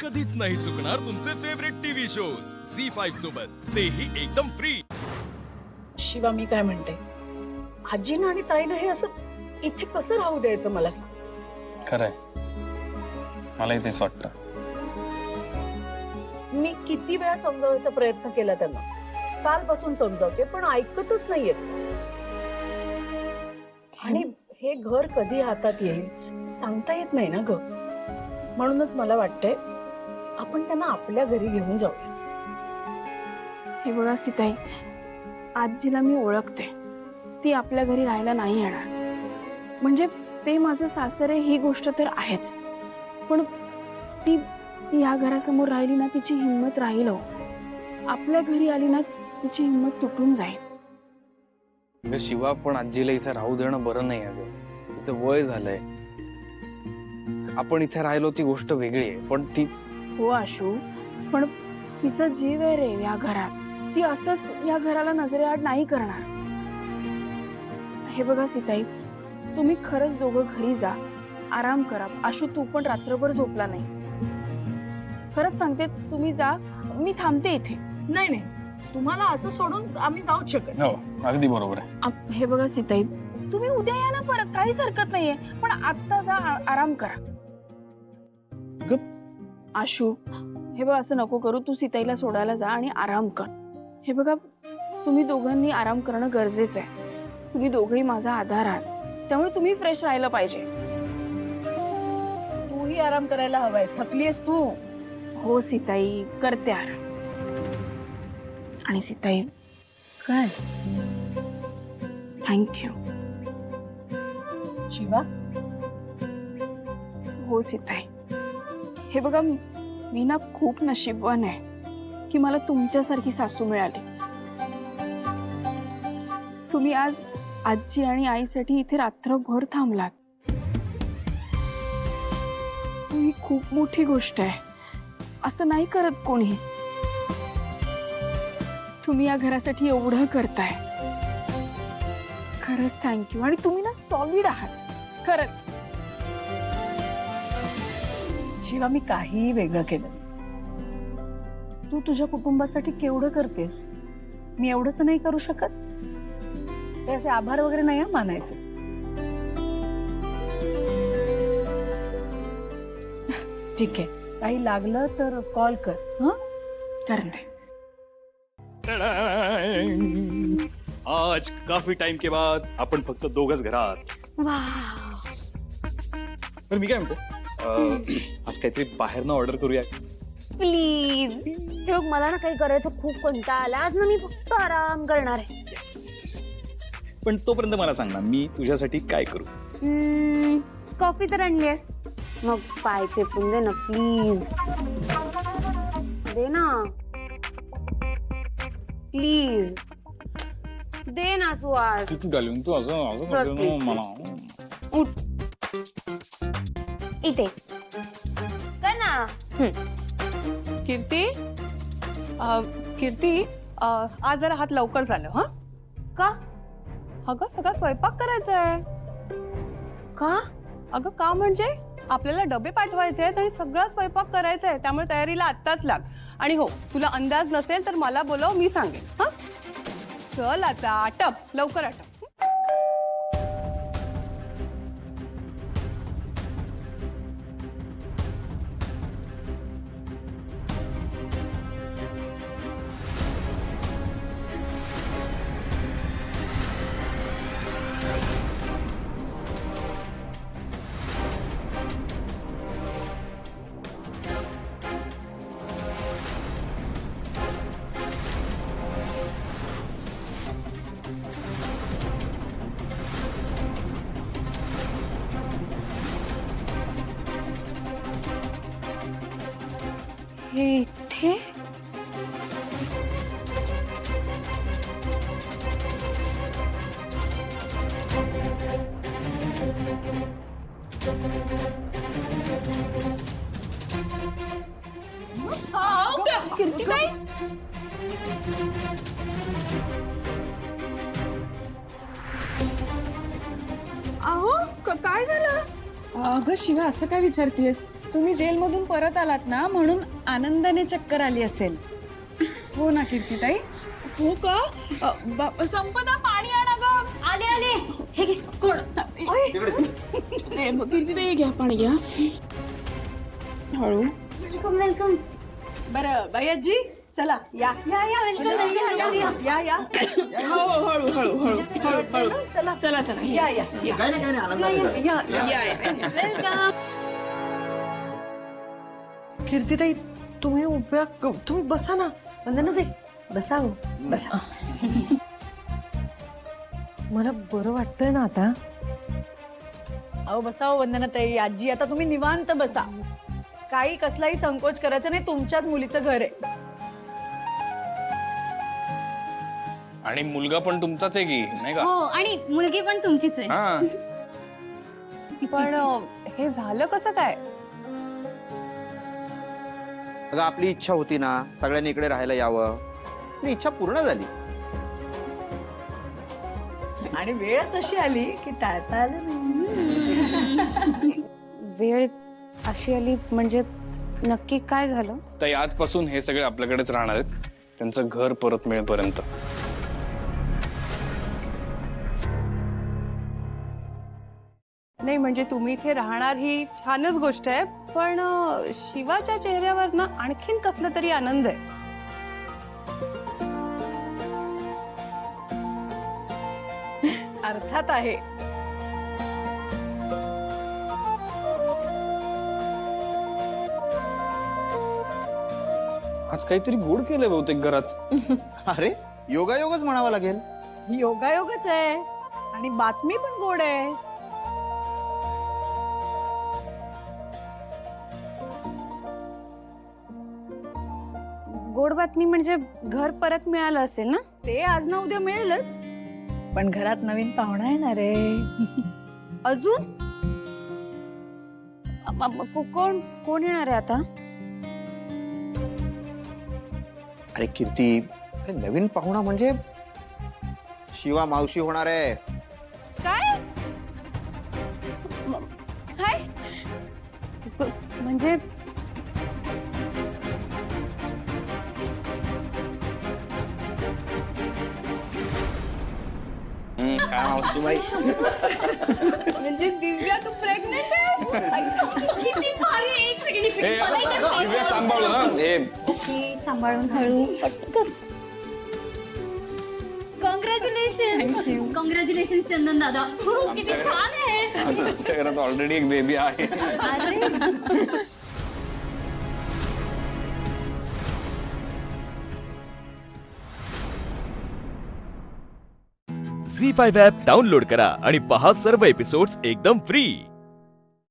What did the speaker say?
कधीच नाही चुकणार तुमचे फेवरेट टीव्ही शोज झी5 सोबत, तेही एकदम फ्री। शिवा, मी काय म्हणते, आजीनं आणि ताईनं हे असं इथे कसं राहू द्यायचं मला सांग। खरंय, मलाही तेच वाटतं। मी किती वेळा समजावण्याचा प्रयत्न केला त्यांना, कालपासून समजावते पण ऐकतच नाहीयेत। आणि हे घर कधी हातात येईल सांगता येत नाही ना ग। म्हणूनच मला वाटतंय आपण त्यांना आपल्या घरी घेऊन जाऊया। हे बघा सीताई, आजीला मी ओळखते, ती आपल्या घरी राहायला नाही येणार। म्हणजे ते माझं सासर आहे ही गोष्ट तर आहेच, पण ती या घरासमोर राहिली ना तिची हिंमत राहील हो। आपल्या घरी आली ना तिची हिंमत तुटून जाईल। अगं शिवा, पण आजीला इथे राहू देणं बरं नाही अगं, तिचं वय झालंय। आपण इथे राहिलो ती गोष्ट वेगळी आहे, पण ती हो आशू, पण तिचा जीव आहे रे या घरात, ती असंच या घराला नजरेआड नाही करणार। हे बघा सीताई, तुम्ही खरंच दोघं घरी जा, आराम करा। आशू, तू पण रात्रभर झोपला नाही। खरंच सांगते, तुम्ही जा, मी थांबते इथे। नाही नाही, तुम्हाला असं सोडून आम्ही जाऊच शकत। हो, अगदी बरोबर आहे। हे बघा सीताई, तुम्ही उद्या या ना परत, काहीच हरकत नाहीये, पण आत्ता जा, आराम करा। आशू, हे बघ असं नको करू, तू सीताईला सोडायला जा आणि आराम कर। हे बघा, तुम्ही दोघांनी आराम करणं गरजेचं आहे। तुम्ही दोघंही माझा आधार आहात, त्यामुळे तुम्ही फ्रेश राहिलं पाहिजे। तूही आराम करायला हवायस, थकलीयस तू। हो सीताई, करते आराम। आणि सीताई, काय थँक्यू। शिवा, हो सीताई, हे बघा, मी ना खूप नशीबवान आहे की मला तुमच्यासारखी सासू मिळाली। तुम्ही आज आजी आणि आईसाठी इथे रात्रभर थांबलात, ही खूप मोठी गोष्ट आहे, असं नाही करत कोणी। तुम्ही या घरासाठी एवढं करताय, खरंच थँक्यू। आणि तुम्ही ना सॉलिड आहात, खरंच। शिवा, मी काहीही वेगळं केलं, तू तुझ्या कुटुंबासाठी केवढं करतेस, मी एवढंच नाही करू शकत? ते असे आभार वगैरे नाही मानायचे। ठीक आहे, काही लागलं तर कॉल कर। हं, करते। आज काफी टाइम के बाद आपण फक्त दोघच घरात। पण मी काय म्हणतो, आज काहीतरी बाहेरनं ऑर्डर करूया प्लीज। हे बघ, मला ना काही करायचं खूप कंटाळा आला, आज ना मी फक्त आराम करणार आहे। पण तोपर्यंत मला सांग ना, मी तुझ्यासाठी काय करू? कॉफी तर आणलीस, मग पाय चेपून दे ना प्लीज, दे ना प्लीज, दे ना सुहास। किती डालून तू असं असं Just करते ना please. मला। उठ इथे कर ना। कीर्ती, कीर्ती, आज जरा हात लवकर झालं हा? का? अगं सगळा स्वयंपाक करायचा आहे। का? अगं का म्हणजे आपल्याला डबे पाठवायचे आहेत आणि सगळा स्वयंपाक करायचा आहे, त्यामुळे तयारीला आत्ताच लाग। आणि हो, तुला अंदाज नसेल तर मला बोलव, मी सांगेन। हा, चल आता आटप, लवकर आटप। हे इथे? कीर्ती काय? अहो, काय झालं? अगं शिवा, असं काय विचारतेस? तुम्ही जेलमधून परत आलात ना म्हणून आनंदाने चक्कर आली असेल. हो ना कीर्तीताई? हो का? संपदा पाणी आणा ग. आले आले. हे घे कोण? कीर्तीताई घ्या पाणी घ्या. हळू. Welcome welcome. बरं बाई चला या या या वेलकम या या हो हळू हळू हळू हळू हळू. चला चला चला या या या. वेलकम. कीर्तीताई तुम्ही बसा ना. वंदना दे बसा हो बसा. मला बरं वाटतंय ना आता. अहो बसा वंदनाताई, आजी आता तुम्ही निवांत बसा. काही कसलाही संकोच करायचा नाही, तुमच्याच मुलीचं घर आहे. आणि मुलगा पण तुमचाच आहे की नाही का? हो आणि मुलगी पण तुमचीच आहे. हा. पण हे झालं कसं काय? अगं आपली इच्छा होती ना सगळ्यांनी इकडे राहायला यावं. ती इच्छा पूर्ण झाली. आणि वेळच अशी आली की टाळता आलं नाही. वेळ अशी आली म्हणजे नक्की काय झालं? ताई आजपासून हे सगळे आपल्याकडेच राहणार आहेत, त्यांचं घर परत मिळेपर्यंत. नाही म्हणजे तुम्ही इथे राहणार ही छानच गोष्ट आहे, पण शिवाच्या चेहऱ्यावर ना आणखीन कसला तरी आनंद आहे. अर्थात आहे. आज काहीतरी गोड केलंय बहुतेक घरात. अरे योगायोगच म्हणावं लागेल. योगायोगच आहे आणि बातमी पण गोड आहे. गोड बातमी म्हणजे घर परत मिळालं असेल ना? ते आज ना उद्या मिळेलच, पण घरात नवीन पाहुणा येणार आहे. अजून कोण कोण येणार आहे आता? अरे कीर्ती, अरे नवीन पाहुणा म्हणजे शिवा मावशी होणार आहे. काय काय म्हणजे काय मावशीबाई? म्हणजे दिव्या तू प्रेग्नेंट आहे? किती भारी आहे. एक सेकंड एक ए, सेकंड. मला इथे दिव्या सांभाळू ना. हे सांभाळून हळू पटकन. कॉंग्रॅच्युलेशन. कॉंग्रॅच्युलेशन चंदन दादा. किती छान आहे. त्यांच्या घरात ऑलरेडी एक बेबी आहे. अरे झी 5 ॲप डाउनलोड करा आणि पहा सर्व एपिसोड्स एकदम फ्री.